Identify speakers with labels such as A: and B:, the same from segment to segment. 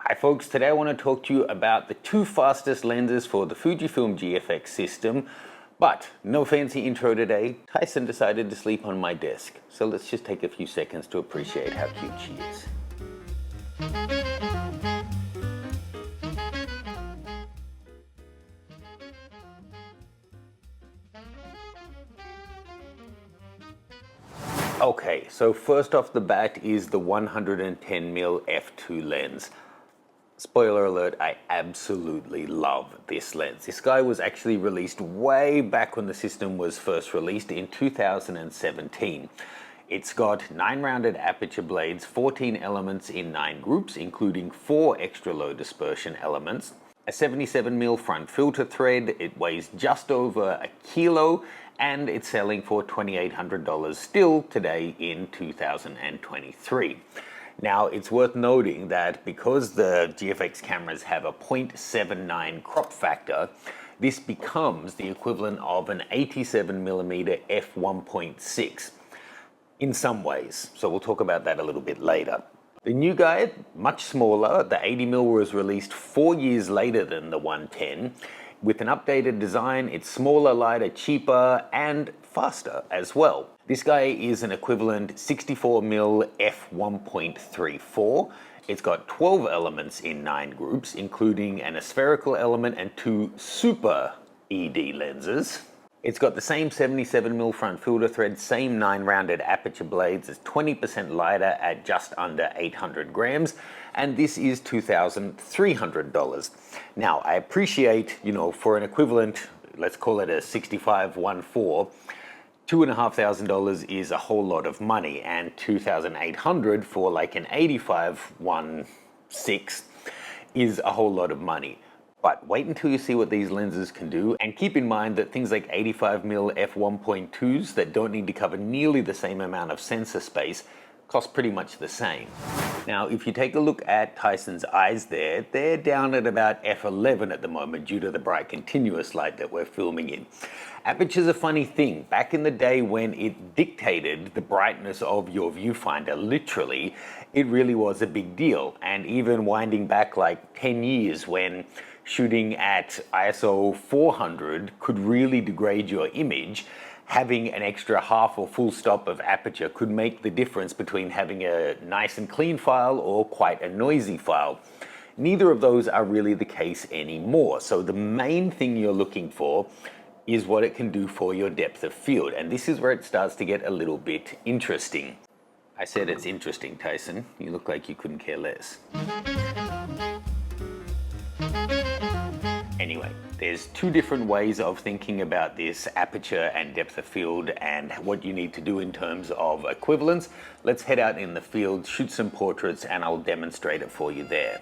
A: Hi folks, today I want to talk to you about the two fastest lenses for the Fujifilm GFX system, but no fancy intro today. Tyson decided to sleep on my desk, so let's just take a few seconds to appreciate how cute she is. Okay, so first off the bat is the 110mm f2 lens. Spoiler alert, I absolutely love this lens. This guy was actually released way back when the system was first released in 2017. It's got 9 rounded aperture blades, 14 elements in 9 groups, including 4 extra low dispersion elements, a 77mm front filter thread, it weighs just over a kilo, and it's selling for $2,800 still today in 2023. Now, it's worth noting that because the GFX cameras have a 0.79 crop factor, this becomes the equivalent of an 87mm f1.6 in some ways. So we'll talk about that a little bit later. The new guy, much smaller, the 80mm was released 4 years later than the 110. With an updated design, it's smaller, lighter, cheaper, and faster as well. This guy is an equivalent 64mm f1.34. It's got 12 elements in 9 groups, including an aspherical element and 2 super ED lenses. It's got the same 77mm front filter thread, same 9 rounded aperture blades, it's 20% lighter at just under 800 grams, and this is $2,300. Now, I appreciate, for an equivalent, let's call it a 65-1.4, $2,500 is a whole lot of money, and $2,800 for like an 85-1.6 is a whole lot of money. But wait until you see what these lenses can do, and keep in mind that things like 85mm f1.2s that don't need to cover nearly the same amount of sensor space cost pretty much the same. Now, if you take a look at Tyson's eyes there, they're down at about f11 at the moment due to the bright continuous light that we're filming in. Aperture's a funny thing. Back in the day when it dictated the brightness of your viewfinder, literally, it really was a big deal. And even winding back like 10 years when shooting at ISO 400 could really degrade your image, having an extra half or full stop of aperture could make the difference between having a nice and clean file or quite a noisy file. Neither of those are really the case anymore. So the main thing you're looking for is what it can do for your depth of field. And this is where it starts to get a little bit interesting. I said it's interesting, Tyson. You look like you couldn't care less. Anyway, there's two different ways of thinking about this aperture and depth of field and what you need to do in terms of equivalence. Let's head out in the field, shoot some portraits, and I'll demonstrate it for you there.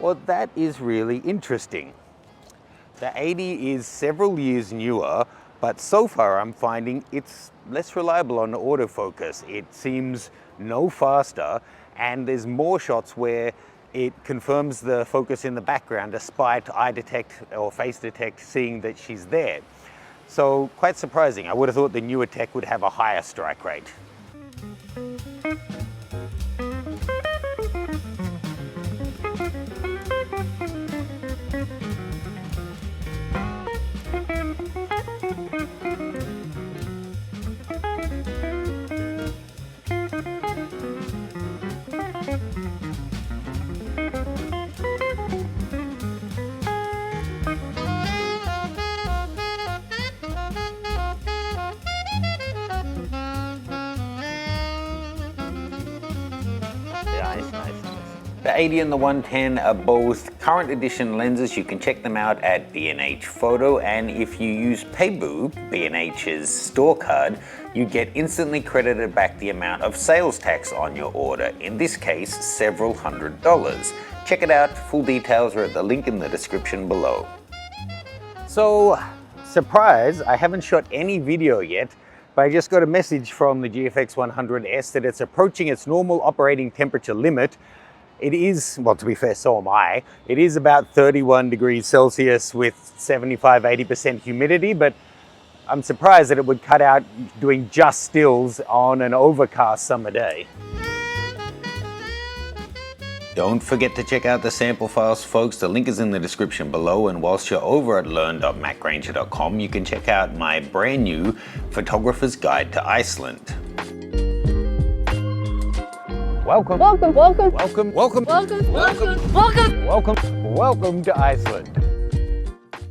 A: Well, that is really interesting. The 80 is several years newer, but so far I'm finding it's less reliable on autofocus. It seems no faster, and there's more shots where it confirms the focus in the background despite eye detect or face detect seeing that she's there. So quite surprising. I would have thought the newer tech would have a higher strike rate. The 80 and the 110 are both current edition lenses. You can check them out at B&H Photo, and if you use Paybu, B&H's store card, you get instantly credited back the amount of sales tax on your order, in this case several $100s. Check it out, full details are at the link in the description below. So Surprise, I haven't shot any video yet, but I just got a message from the GFX 100S that it's approaching its normal operating temperature limit. It is, well, to be fair, so am I. It is about 31 degrees Celsius with 75–80% humidity, but I'm surprised that it would cut out doing just stills on an overcast summer day. Don't forget to check out the sample files, folks. The link is in the description below, and whilst you're over at learn.macgranger.com, you can check out my brand new Photographer's Guide to Iceland. Welcome.
B: Welcome, welcome,
A: Welcome, welcome,
B: welcome, welcome, welcome.
A: welcome to Iceland.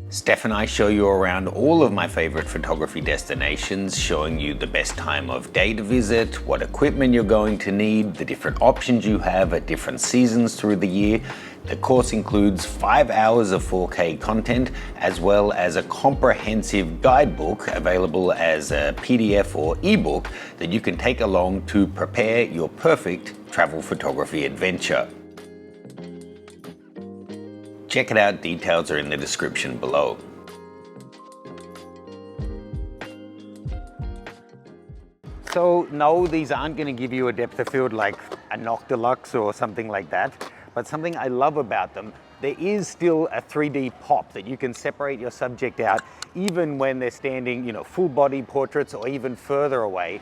A: Steph and I show you around all of my favorite photography destinations, showing you the best time of day to visit, what equipment you're going to need, the different options you have at different seasons through the year. The course includes 5 hours of 4K content, as well as a comprehensive guidebook available as a PDF or ebook that you can take along to prepare your perfect travel photography adventure. Check it out, details are in the description below. So no, these aren't going to give you a depth of field like a Noctilux or something like that, but something I love about them, there is still a 3D pop that you can separate your subject out even when they're standing, full body portraits or even further away.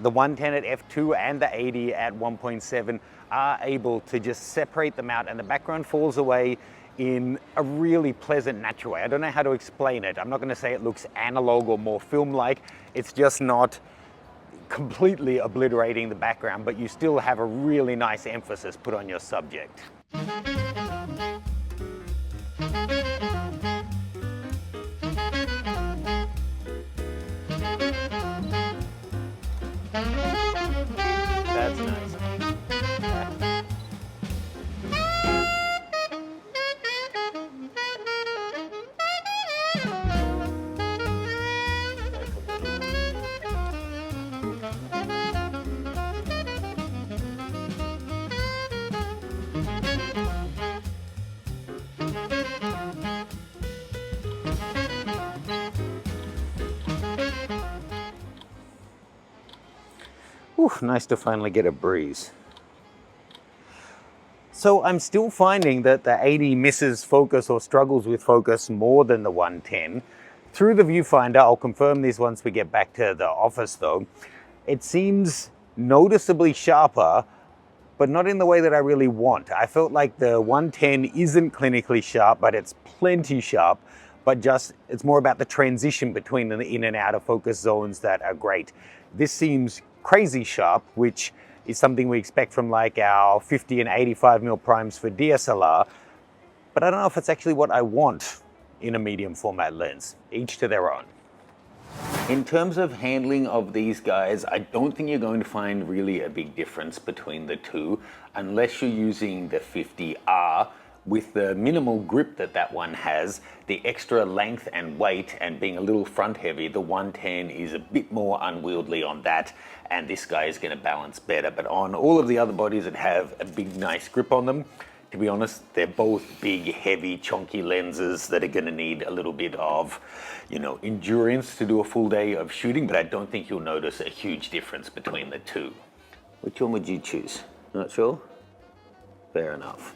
A: The 110 at f2 and the 80 at 1.7 are able to just separate them out, and the background falls away in a really pleasant, natural way. I don't know how to explain it. I'm not going to say it looks analog or more film-like. It's just not completely obliterating the background, but you still have a really nice emphasis put on your subject. That's nice. Ooh, nice to finally get a breeze. So I'm still finding that the 80 misses focus or struggles with focus more than the 110. Through the viewfinder, I'll confirm this once we get back to the office though, it seems noticeably sharper, but not in the way that I really want. I felt like the 110 isn't clinically sharp, but it's plenty sharp, but just it's more about the transition between the in and out of focus zones that are great. This seems crazy sharp, which is something we expect from like our 50 and 85mm primes for DSLR, but I don't know if it's actually what I want in a medium format lens. Each to their own. In terms of handling of these guys, I don't think you're going to find really a big difference between the two, unless you're using the 50R. With the minimal grip that one has, the extra length and weight, and being a little front heavy, the 110 is a bit more unwieldy on that, and this guy is going to balance better. But on all of the other bodies that have a big nice grip on them, to be honest, they're both big, heavy, chunky lenses that are going to need a little bit of, endurance to do a full day of shooting, but I don't think you'll notice a huge difference between the two. Which one would you choose? Not sure? Fair enough.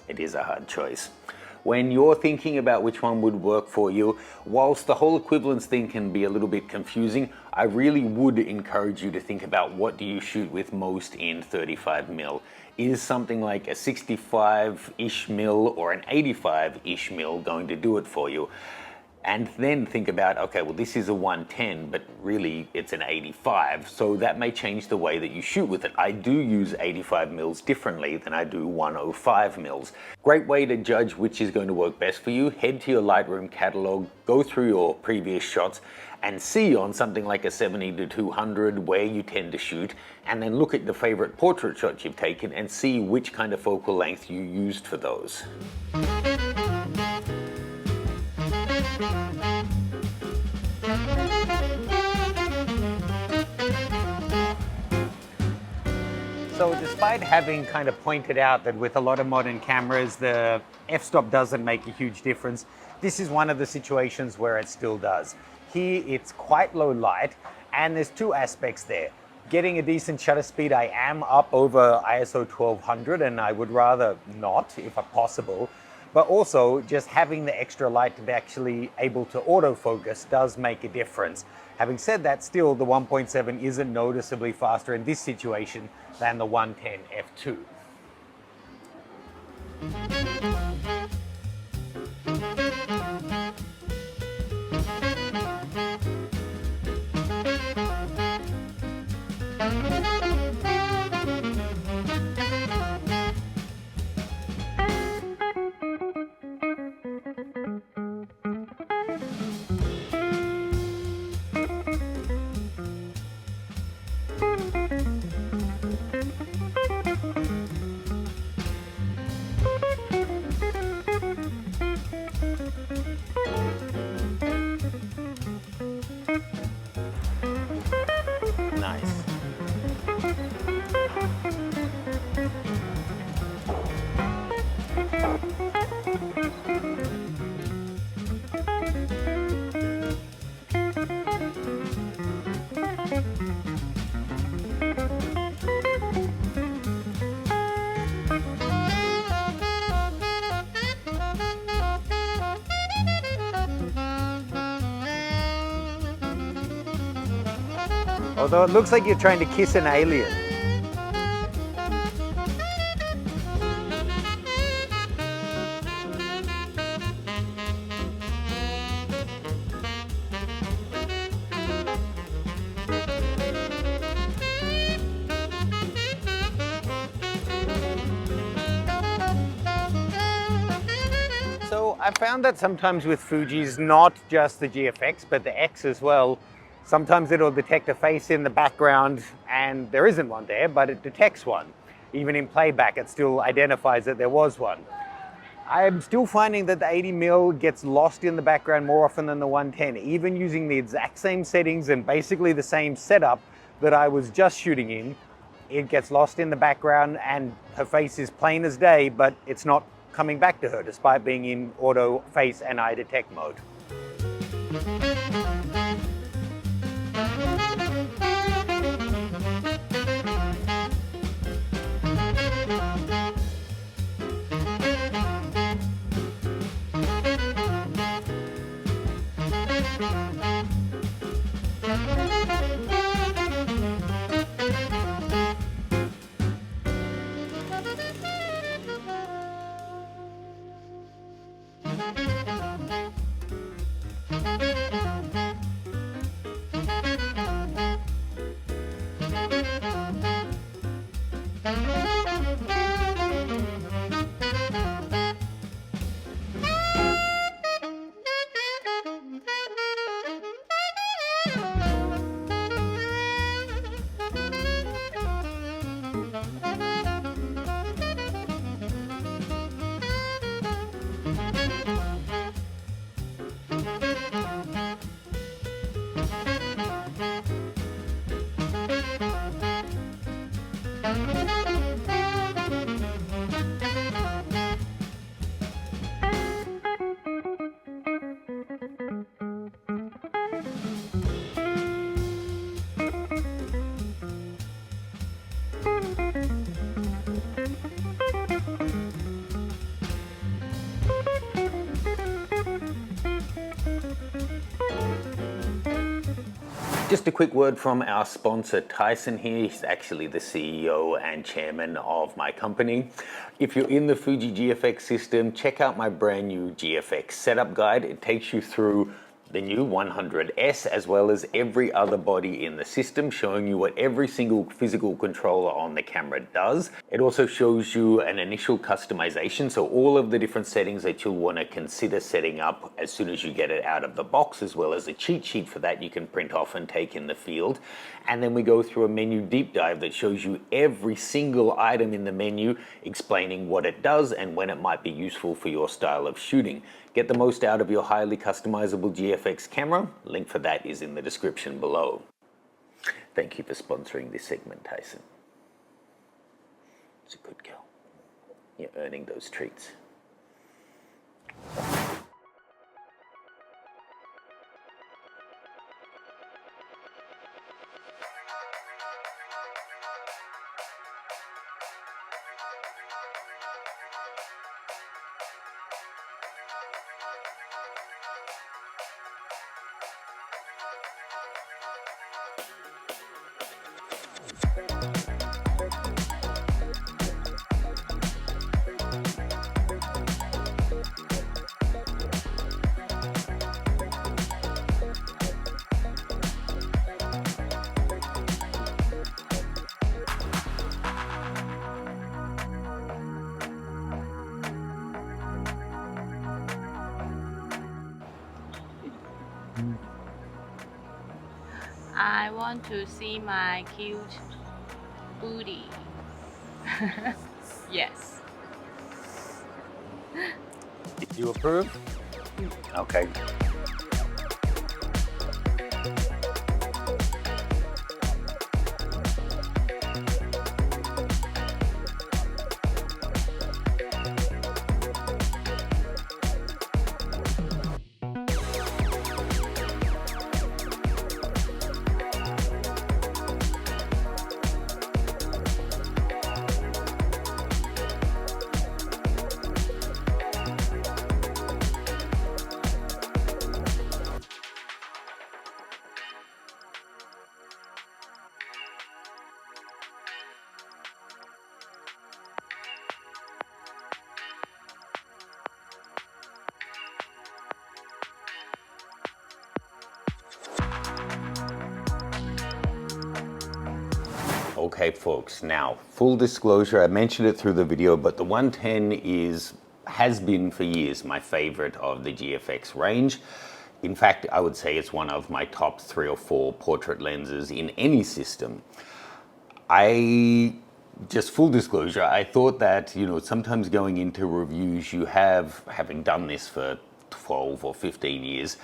A: It is a hard choice. When you're thinking about which one would work for you, whilst the whole equivalence thing can be a little bit confusing, I really would encourage you to think about what do you shoot with most in 35mm. Is something like a 65-ish mil or an 85-ish mil going to do it for you? And then think about, okay, well, this is a 110, but really it's an 85. So that may change the way that you shoot with it. I do use 85 mils differently than I do 105 mils. Great way to judge which is going to work best for you. Head to your Lightroom catalog, go through your previous shots and see on something like a 70-200 where you tend to shoot, and then look at the favorite portrait shots you've taken and see which kind of focal length you used for those. So despite having kind of pointed out that with a lot of modern cameras, the f-stop doesn't make a huge difference,
C: this is one of the situations where it still does. Here it's quite low light, and there's two aspects there. Getting a decent shutter speed, I am up over ISO 1200, and I would rather not if possible. But also just having the extra light to be actually able to autofocus does make a difference. Having said that, still the 1.7 isn't noticeably faster in this situation than the 110 f2. Nice. Although it looks like you're trying to kiss an alien. So I found that sometimes with Fuji's, not just the GFX, but the X as well, sometimes it'll detect a face in the background and there isn't one there, but it detects one. Even in playback, it still identifies that there was one. I'm still finding that the 80mm gets lost in the background more often than the 110, even using the exact same settings and basically the same setup that I was just shooting in. It gets lost in the background and her face is plain as day, but it's not coming back to her despite being in auto face and eye detect mode.
A: Just a quick word from our sponsor Tyson here. He's actually the CEO and chairman of my company. If you're in the Fuji GFX system, check out my brand new GFX setup guide. It takes you through the new 100S as well as every other body in the system, showing you what every single physical controller on the camera does. It also shows you an initial customization, so all of the different settings that you'll want to consider setting up as soon as you get it out of the box, as well as a cheat sheet for that you can print off and take in the field. And then we go through a menu deep dive that shows you every single item in the menu, explaining what it does and when it might be useful for your style of shooting. Get the most out of your highly customizable GFX camera. Link for that is in the description below. Thank you for sponsoring this segment, Tyson. It's a good girl. You're earning those treats.
B: I want to see my cute booty. Yes.
C: You approve? Okay.
A: Okay folks, now full disclosure, I mentioned it through the video, but the 110 has been for years my favorite of the GFX range. In fact, I would say it's one of my top 3 or 4 portrait lenses in any system. Just full disclosure, I thought that, sometimes going into reviews, you having done this for 12 or 15 years,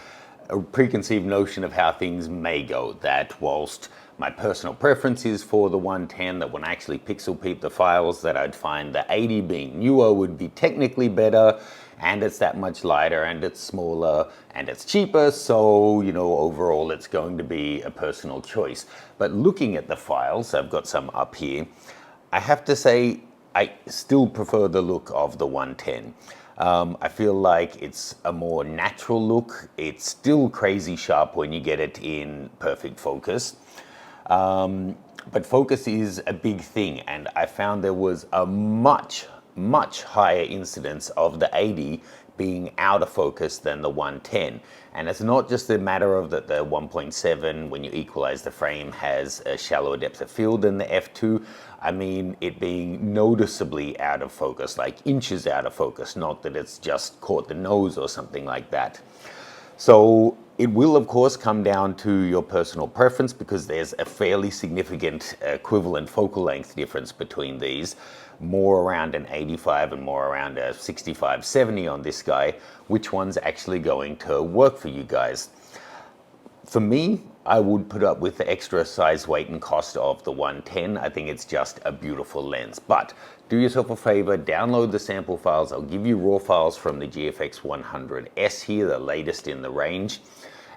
A: a preconceived notion of how things may go, that whilst my personal preference is for the 110, that when I actually pixel peep the files, that I'd find the 80 being newer would be technically better, and it's that much lighter, and it's smaller, and it's cheaper, so, overall it's going to be a personal choice. But looking at the files, I've got some up here, I have to say I still prefer the look of the 110. I feel like it's a more natural look. It's still crazy sharp when you get it in perfect focus. But focus is a big thing, and I found there was a much higher incidence of the 80 being out of focus than the 110. And it's not just a matter of that the 1.7, when you equalize the frame, has a shallower depth of field than the f2. I mean, it being noticeably out of focus, like inches out of focus, not that it's just caught the nose or something like that. So it will, of course, come down to your personal preference, because there's a fairly significant equivalent focal length difference between these, more around an 85 and more around a 65, 70 on this guy. Which one's actually going to work for you guys? For me, I would put up with the extra size, weight, and cost of the 110. I think it's just a beautiful lens. But do yourself a favor, download the sample files. I'll give you raw files from the GFX 100S here, the latest in the range.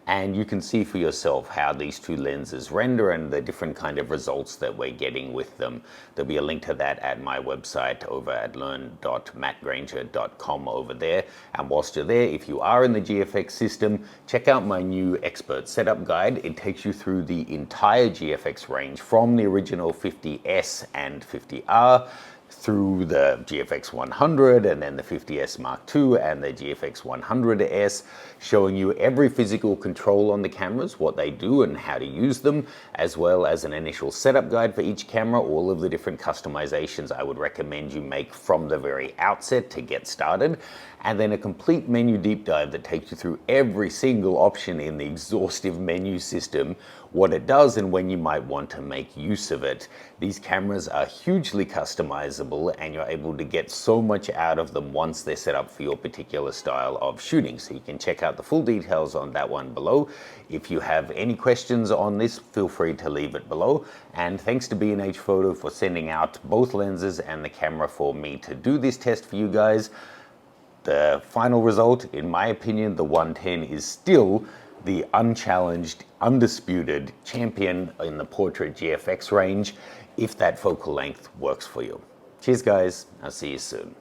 A: And you can see for yourself how these two lenses render and the different kind of results that we're getting with them. There'll be a link to that at my website over at learn.mattgranger.com over there. And whilst you're there, if you are in the GFX system, check out my new expert setup guide. It takes you through the entire GFX range from the original 50S and 50R through the GFX 100 and then the 50S Mark II and the GFX 100S, showing you every physical control on the cameras, what they do and how to use them, as well as an initial setup guide for each camera, all of the different customizations I would recommend you make from the very outset to get started, and then a complete menu deep dive that takes you through every single option in the exhaustive menu system, what it does and when you might want to make use of it. These cameras are hugely customizable and you're able to get so much out of them once they're set up for your particular style of shooting. So you can check out the full details on that one below. If you have any questions on this, feel free to leave it below. And thanks to B&H Photo for sending out both lenses and the camera for me to do this test for you guys. The final result, in my opinion, the 110 is still the unchallenged, undisputed champion in the portrait GFX range, if that focal length works for you. Cheers guys, I'll see you soon.